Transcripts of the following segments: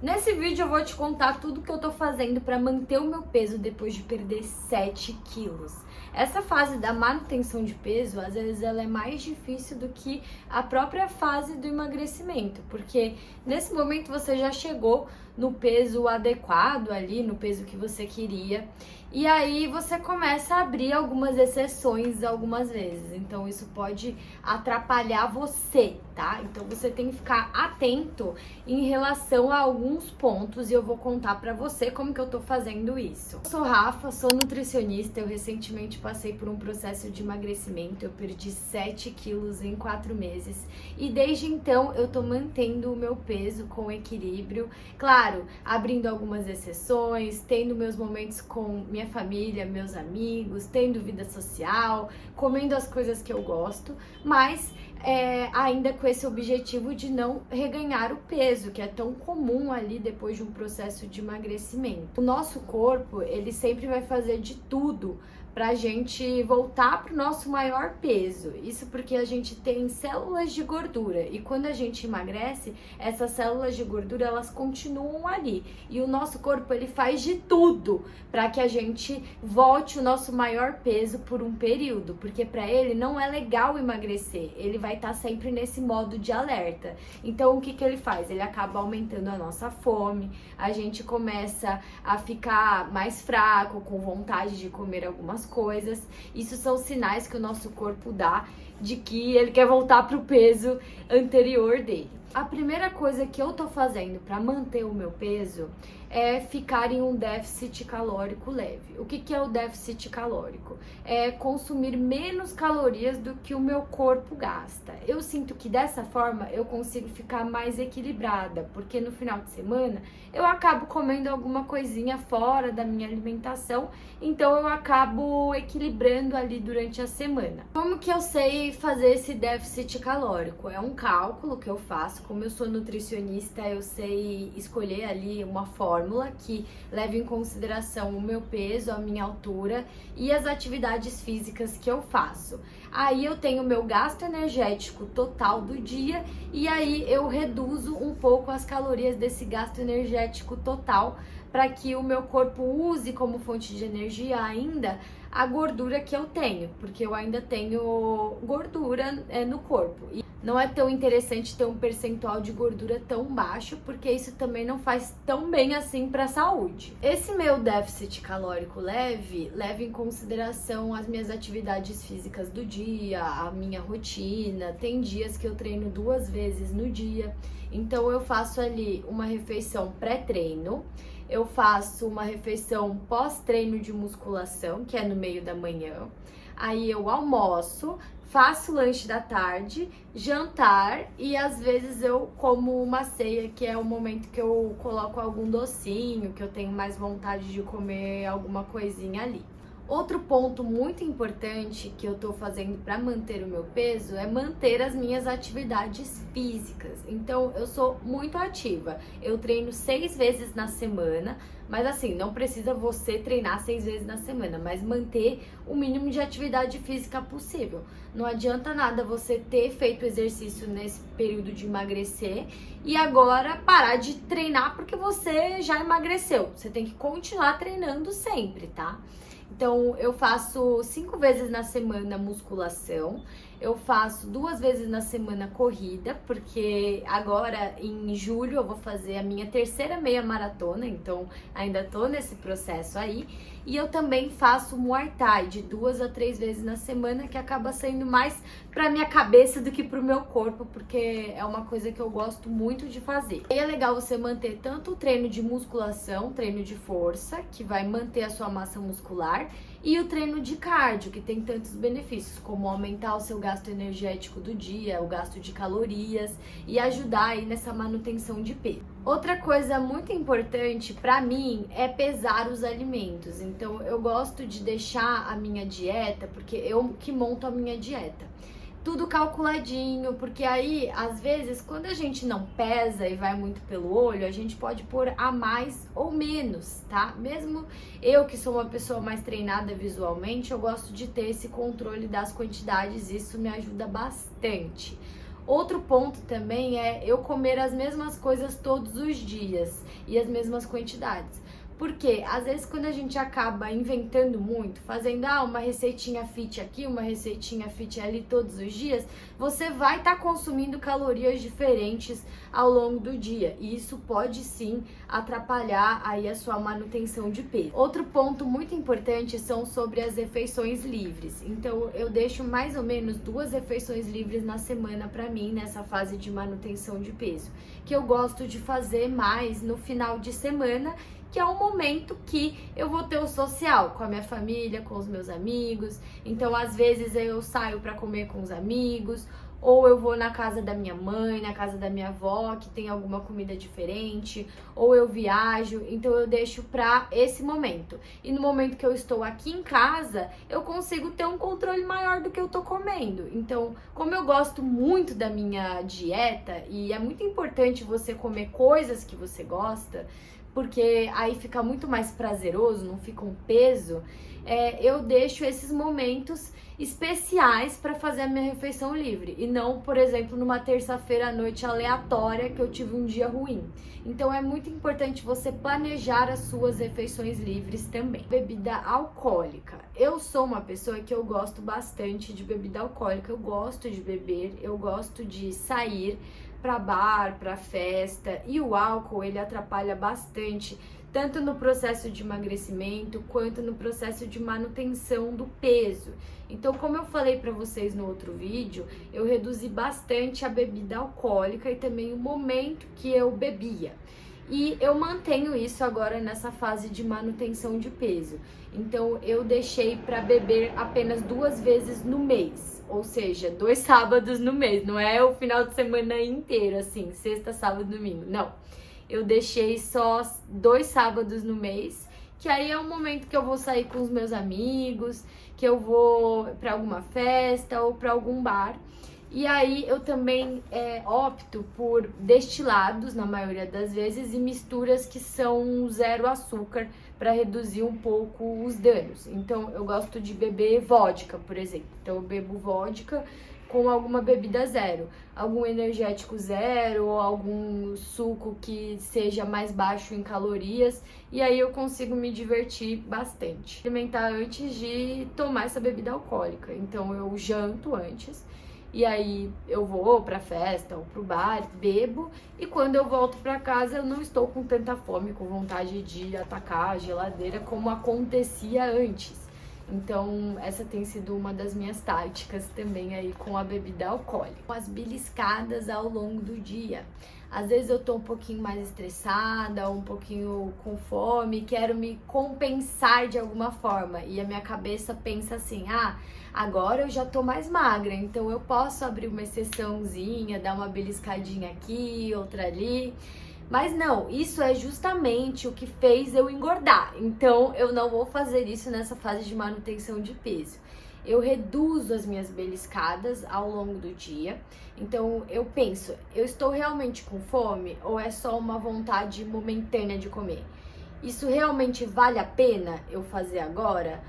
Nesse vídeo eu vou te contar tudo que eu tô fazendo para manter o meu peso depois de perder 7 quilos. Essa fase da manutenção de peso, às vezes ela é mais difícil do que a própria fase do emagrecimento, porque nesse momento você já chegou no peso adequado ali, no peso que você queria, e aí você começa a abrir algumas exceções algumas vezes, então isso pode atrapalhar você, tá? Então você tem que ficar atento em relação a alguns pontos e eu vou contar pra você como que eu tô fazendo isso. Eu sou Rafa, sou nutricionista, eu recentemente passei por um processo de emagrecimento, eu perdi 7 quilos em 4 meses e desde então eu tô mantendo o meu peso com equilíbrio, claro, abrindo algumas exceções, tendo meus momentos com minha família, meus amigos, tendo vida social, comendo as coisas que eu gosto, mas ainda com esse objetivo de não reganhar o peso, que é tão comum ali depois de um processo de emagrecimento. O nosso corpo, ele sempre vai fazer de tudo pra gente voltar pro nosso maior peso. Isso porque a gente tem células de gordura e quando a gente emagrece, essas células de gordura elas continuam ali. E o nosso corpo ele faz de tudo para que a gente volte o nosso maior peso por um período, porque para ele não é legal emagrecer. Ele vai estar sempre nesse modo de alerta. Então o que que ele faz? Ele acaba aumentando a nossa fome, a gente começa a ficar mais fraco, com vontade de comer algumas coisas. Isso são sinais que o nosso corpo dá de que ele quer voltar pro peso anterior dele. A primeira coisa que eu tô fazendo para manter o meu peso é ficar em um déficit calórico leve. O que é o déficit calórico? É consumir menos calorias do que o meu corpo gasta. Eu sinto que dessa forma eu consigo ficar mais equilibrada, porque no final de semana eu acabo comendo alguma coisinha fora da minha alimentação, então eu acabo equilibrando ali durante a semana. Como que eu sei fazer esse déficit calórico? É um cálculo que eu faço. Como eu sou nutricionista, eu sei escolher ali uma fórmula que leve em consideração o meu peso, a minha altura e as atividades físicas que eu faço. Aí eu tenho o meu gasto energético total do dia e aí eu reduzo um pouco as calorias desse gasto energético total para que o meu corpo use como fonte de energia ainda a gordura que eu tenho, porque eu ainda tenho gordura no corpo. E não é tão interessante ter um percentual de gordura tão baixo, porque isso também não faz tão bem assim para a saúde. Esse meu déficit calórico leve leva em consideração as minhas atividades físicas do dia, a minha rotina. Tem dias que eu treino 2 vezes no dia, então eu faço ali uma refeição pré-treino, eu faço uma refeição pós-treino de musculação, que é no meio da manhã. Aí eu almoço, faço lanche da tarde, jantar e às vezes eu como uma ceia, que é o momento que eu coloco algum docinho, que eu tenho mais vontade de comer alguma coisinha ali. Outro ponto muito importante que eu tô fazendo para manter o meu peso é manter as minhas atividades físicas. Então, eu sou muito ativa. Eu treino 6 vezes na semana, mas assim, não precisa você treinar 6 vezes na semana, mas manter o mínimo de atividade física possível. Não adianta nada você ter feito exercício nesse período de emagrecer e agora parar de treinar porque você já emagreceu. Você tem que continuar treinando sempre, tá? Então, eu faço 5 vezes na semana musculação, eu faço 2 vezes na semana corrida, porque agora em julho eu vou fazer a minha 3ª meia maratona, então ainda tô nesse processo aí. E eu também faço Muay Thai de 2 a 3 vezes na semana, que acaba sendo mais pra minha cabeça do que pro meu corpo, porque é uma coisa que eu gosto muito de fazer. E é legal você manter tanto o treino de musculação, treino de força, que vai manter a sua massa muscular, e o treino de cardio, que tem tantos benefícios, como aumentar o seu gasto energético do dia, o gasto de calorias e ajudar aí nessa manutenção de peso. Outra coisa muito importante pra mim é pesar os alimentos. Então eu gosto de deixar a minha dieta, porque eu que monto a minha dieta. Tudo calculadinho, porque aí, às vezes, quando a gente não pesa e vai muito pelo olho, a gente pode pôr a mais ou menos, tá? Mesmo eu, que sou uma pessoa mais treinada visualmente, eu gosto de ter esse controle das quantidades, isso me ajuda bastante. Outro ponto também é eu comer as mesmas coisas todos os dias e as mesmas quantidades. Porque às vezes quando a gente acaba inventando muito, fazendo uma receitinha fit aqui, uma receitinha fit ali todos os dias, você vai estar consumindo calorias diferentes ao longo do dia. E isso pode sim atrapalhar aí a sua manutenção de peso. Outro ponto muito importante são sobre as refeições livres. Então eu deixo mais ou menos 2 refeições livres na semana para mim nessa fase de manutenção de peso, que eu gosto de fazer mais no final de semana, que é um momento que eu vou ter o social com a minha família, com os meus amigos. Então, às vezes eu saio para comer com os amigos, ou eu vou na casa da minha mãe, na casa da minha avó, que tem alguma comida diferente, ou eu viajo, então eu deixo para esse momento. E no momento que eu estou aqui em casa, eu consigo ter um controle maior do que eu tô comendo. Então, como eu gosto muito da minha dieta, e é muito importante você comer coisas que você gosta, porque aí fica muito mais prazeroso, não fica um peso, eu deixo esses momentos especiais para fazer a minha refeição livre, e não, por exemplo, numa terça-feira à noite aleatória que eu tive um dia ruim. Então é muito importante você planejar as suas refeições livres também. Bebida alcoólica. Eu sou uma pessoa que eu gosto bastante de bebida alcoólica, eu gosto de beber, eu gosto de sair para bar, para festa, e o álcool ele atrapalha bastante, tanto no processo de emagrecimento quanto no processo de manutenção do peso. Então, como eu falei para vocês no outro vídeo, eu reduzi bastante a bebida alcoólica e também o momento que eu bebia. E eu mantenho isso agora nessa fase de manutenção de peso. Então, eu deixei para beber apenas 2 vezes no mês. Ou seja, 2 sábados no mês. Não é o final de semana inteiro, assim, sexta, sábado, domingo. Não. Eu deixei só 2 sábados no mês, que aí é um momento que eu vou sair com os meus amigos, que eu vou para alguma festa ou para algum bar. E aí eu também opto por destilados, na maioria das vezes, e misturas que são 0 açúcar, para reduzir um pouco os danos. Então eu gosto de beber vodka, por exemplo. Então eu bebo vodka com alguma bebida zero, algum energético zero, ou algum suco que seja mais baixo em calorias, e aí eu consigo me divertir bastante. Alimentar antes de tomar essa bebida alcoólica. Então eu janto antes, e aí eu vou pra festa ou pro bar, bebo, e quando eu volto pra casa eu não estou com tanta fome, com vontade de atacar a geladeira como acontecia antes. Então essa tem sido uma das minhas táticas também aí com a bebida alcoólica. As beliscadas ao longo do dia. Às vezes eu tô um pouquinho mais estressada, um pouquinho com fome, quero me compensar de alguma forma. E a minha cabeça pensa assim, agora eu já tô mais magra, então eu posso abrir uma exceçãozinha, dar uma beliscadinha aqui, outra ali. Mas não, isso é justamente o que fez eu engordar. Então eu não vou fazer isso nessa fase de manutenção de peso. Eu reduzo as minhas beliscadas ao longo do dia. Então eu penso, eu estou realmente com fome ou é só uma vontade momentânea de comer? Isso realmente vale a pena eu fazer agora?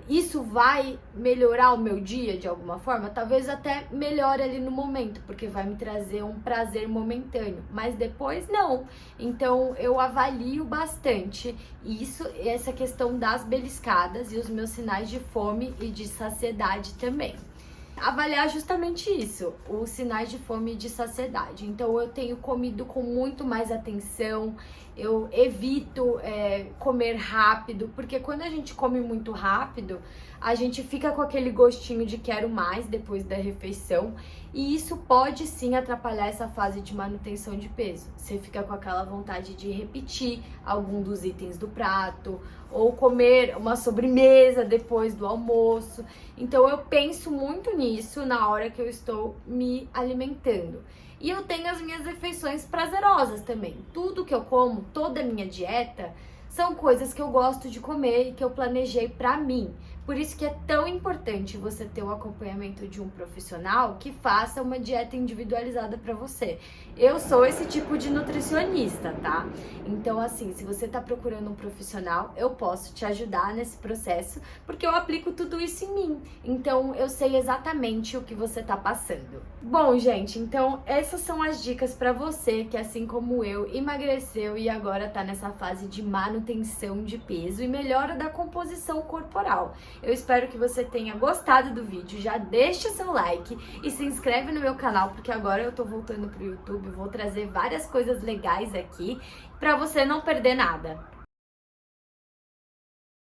Isso vai melhorar o meu dia de alguma forma? Talvez até melhore ali no momento, porque vai me trazer um prazer momentâneo, mas depois não. Então eu avalio bastante essa questão das beliscadas e os meus sinais de fome e de saciedade também. Avaliar justamente isso, os sinais de fome e de saciedade. Então eu tenho comido com muito mais atenção, eu evito comer rápido, porque quando a gente come muito rápido, a gente fica com aquele gostinho de quero mais depois da refeição, e isso pode sim atrapalhar essa fase de manutenção de peso. Você fica com aquela vontade de repetir algum dos itens do prato, ou comer uma sobremesa depois do almoço. Então eu penso muito nisso na hora que eu estou me alimentando. E eu tenho as minhas refeições prazerosas também. Tudo que eu como, toda a minha dieta, são coisas que eu gosto de comer e que eu planejei pra mim. Por isso que é tão importante você ter o acompanhamento de um profissional que faça uma dieta individualizada para você. Eu sou esse tipo de nutricionista, tá? Então, assim, se você tá procurando um profissional, eu posso te ajudar nesse processo, porque eu aplico tudo isso em mim. Então, eu sei exatamente o que você tá passando. Bom, gente, então essas são as dicas para você que, assim como eu, emagreceu e agora tá nessa fase de manutenção de peso e melhora da composição corporal. Eu espero que você tenha gostado do vídeo, já deixa seu like e se inscreve no meu canal, porque agora eu tô voltando pro YouTube, vou trazer várias coisas legais aqui pra você não perder nada.